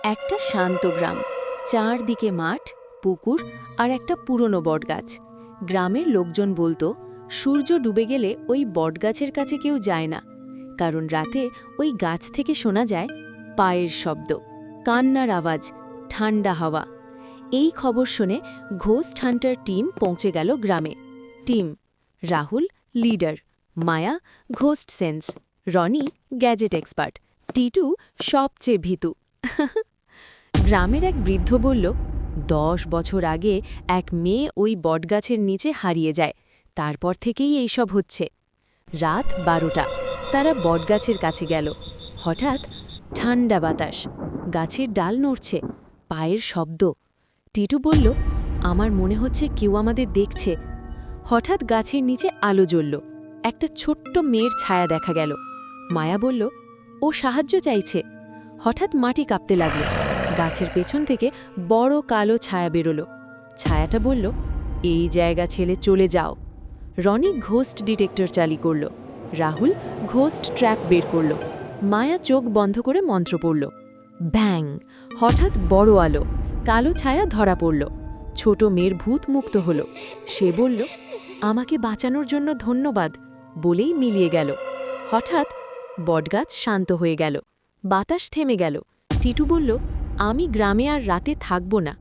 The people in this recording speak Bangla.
একটা শান্ত গ্রাম, চারদিকে মাঠ, পুকুর আর একটা পুরনো বটগাছ। গ্রামের লোকজন বলতো সূর্য ডুবে গেলে ওই বটগাছের কাছে কেউ যায় না, কারণ রাতে ওই গাছ থেকে শোনা যায় পায়ের শব্দ, কান্নার আওয়াজ, ঠান্ডা হাওয়া। এই খবর শুনে ঘোস্ট হান্টার টিম পৌঁছে গেল গ্রামে। Team: Rahul leader, Maya ghost sense, Roni gadget expert, Titu সবচেয়ে ভীতু। গ্রামের এক বৃদ্ধ বলল, 10 বছর আগে এক মেয়ে ওই বটগাছের নিচে হারিয়ে যায়, তারপর থেকেই এইসব হচ্ছে। রাত 12টা, তারা বটগাছের কাছে গেল। হঠাৎ ঠান্ডা বাতাস, গাছের ডাল নড়ছে, পায়ের শব্দ। টিটু বলল, আমার মনে হচ্ছে কেউ আমাদের দেখছে। হঠাৎ গাছের নিচে আলো জ্বলল, একটা ছোট্ট মেয়ের ছায়া দেখা গেল। মায়া বলল, ও সাহায্য চাইছে। হঠাৎ মাটি কাঁপতে লাগল, গাছের পেছন থেকে বড় কালো ছায়া বেরোলো। ছায়াটা বলল, এই জায়গা ছেড়ে চলে যাও। রনি ঘোস্ট ডিটেক্টর চালু করল, রাহুল ঘোস্ট ট্র্যাপ বের করল, মায়া চোখ বন্ধ করে মন্ত্র পড়ল। ব্যাং! হঠাৎ বড় আলো, কালো ছায়া ধরা পড়ল। ছোট মেয়ের ভূত মুক্ত হল। সে বলল, আমাকে বাঁচানোর জন্য ধন্যবাদ, বলেই মিলিয়ে গেল। হঠাৎ বটগাছ শান্ত হয়ে গেল, বাতাস থেমে গেল। টিটু বলল, আমি গ্রামে আর রাতে থাকব না।